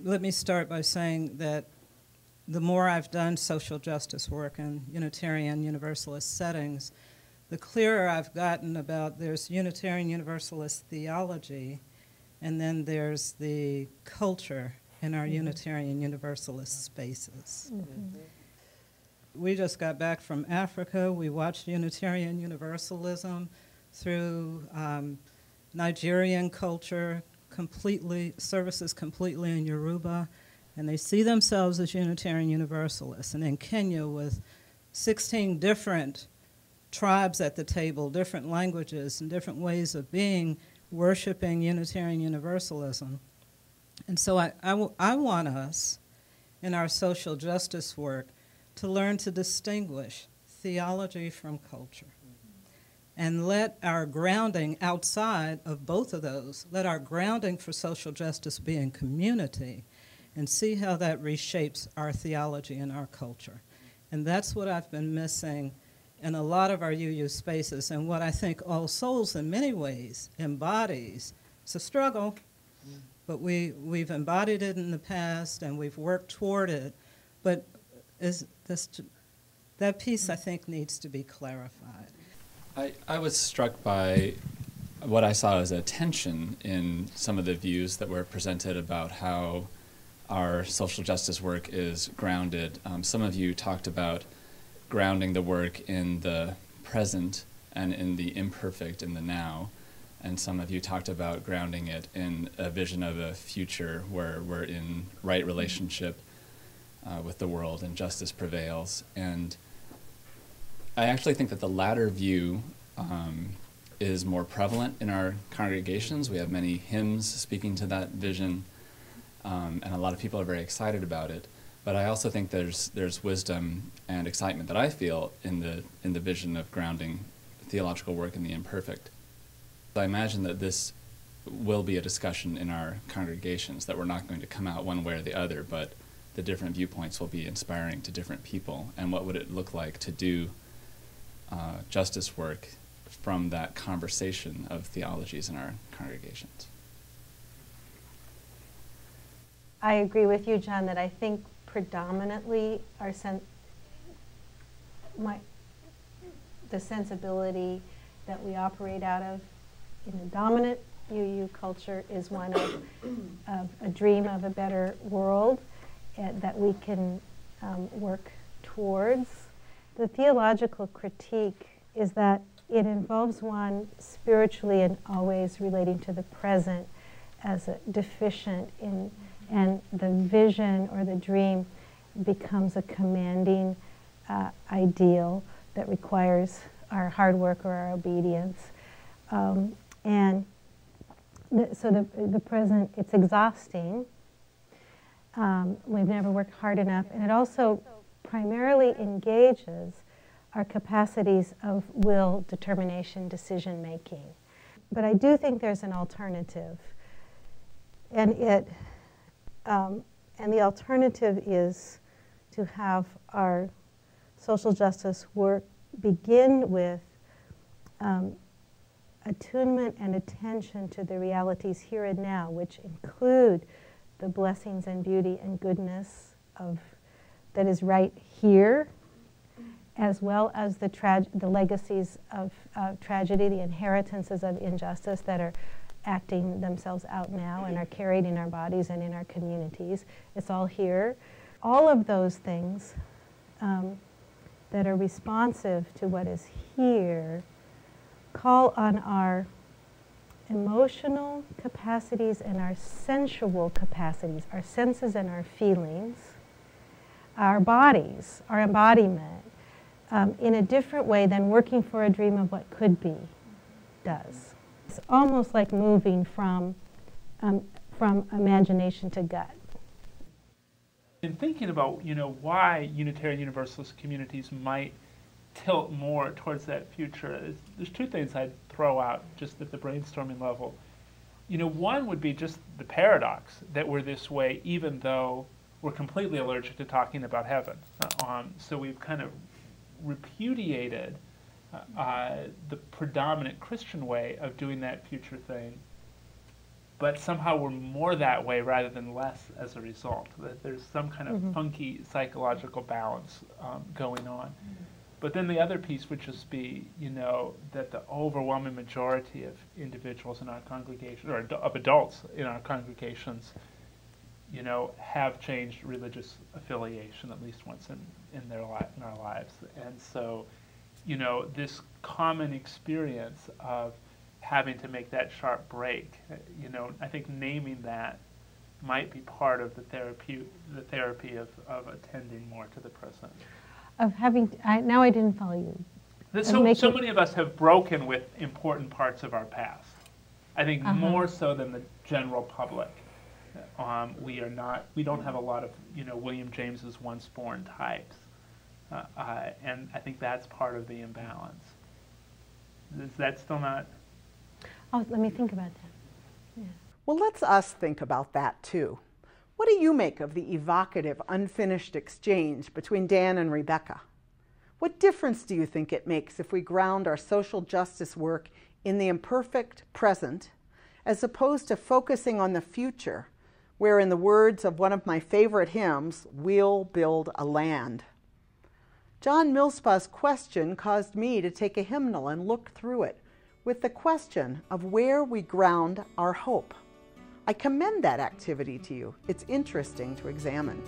Let me start by saying that the more I've done social justice work in Unitarian Universalist settings, the clearer I've gotten about there's Unitarian Universalist theology, and then there's the culture in our Unitarian Universalist spaces. We just got back from Africa. We watched Unitarian Universalism through Nigerian culture, services completely in Yoruba, and they see themselves as Unitarian Universalists. And in Kenya, with 16 different tribes at the table, different languages and different ways of being, worshiping Unitarian Universalism. And so I want us, in our social justice work, to learn to distinguish theology from culture. And let our grounding outside of both of those, let our grounding for social justice be in community, and see how that reshapes our theology and our culture. And that's what I've been missing in a lot of our UU spaces, and what I think All Souls in many ways embodies. It's a struggle, but we've embodied it in the past and we've worked toward it, but that piece I think needs to be clarified. I was struck by what I saw as a tension in some of the views that were presented about how our social justice work is grounded. Some of you talked about grounding the work in the present and in the imperfect in the now, and some of you talked about grounding it in a vision of a future where we're in right relationship with the world and justice prevails. And I actually think that the latter view is more prevalent in our congregations. We have many hymns speaking to that vision, and a lot of people are very excited about it. But I also think there's wisdom and excitement that I feel in the vision of grounding theological work in the imperfect. I imagine that this will be a discussion in our congregations, that we're not going to come out one way or the other, but the different viewpoints will be inspiring to different people. And what would it look like to do justice work from that conversation of theologies in our congregations? I agree with you, John, that I think predominantly the sensibility that we operate out of in the dominant UU culture is one of a dream of a better world that we can work towards. The theological critique is that it involves one spiritually and always relating to the present as a deficient in, and the vision or the dream becomes a commanding ideal that requires our hard work or our obedience. So the present, it's exhausting. We've never worked hard enough, and it also primarily engages our capacities of will, determination, decision making. But I do think there's an alternative, and the alternative is to have our social justice work begin with attunement and attention to the realities here and now, which include the blessings and beauty and goodness that is right here, as well as the legacies of tragedy, the inheritances of injustice that are acting themselves out now and are carried in our bodies and in our communities. It's all here. All of those things that are responsive to what is here call on our emotional capacities and our sensual capacities, our senses and our feelings, our bodies, our embodiment, in a different way than working for a dream of what could be does. It's almost like moving from imagination to gut. In thinking about, why Unitarian Universalist communities might tilt more towards that future, there's two things I'd throw out just at the brainstorming level. One would be just the paradox that we're this way even though we're completely allergic to talking about heaven. So we've kind of repudiated the predominant Christian way of doing that future thing. but somehow we're more that way rather than less as a result. That there's some kind of funky psychological balance going on. But then the other piece would just be, that the overwhelming majority of individuals in our congregation, or of adults in our congregations, have changed religious affiliation at least once in our lives. And so, this common experience of having to make that sharp break, I think naming that might be part of the therapy of attending more to the present. Of having, now I didn't follow you. So many of us have broken with important parts of our past. I think more so than the general public. We don't have a lot of, William James's once born types. And I think that's part of the imbalance. Is that still not? Oh, let me think about that. Yeah. Well, let's us think about that too. What do you make of the evocative, unfinished exchange between Dan and Rebecca? What difference do you think it makes if we ground our social justice work in the imperfect present, as opposed to focusing on the future, where, in the words of one of my favorite hymns, we'll build a land? John Millspaugh's question caused me to take a hymnal and look through it with the question of where we ground our hope. I commend that activity to you. It's interesting to examine.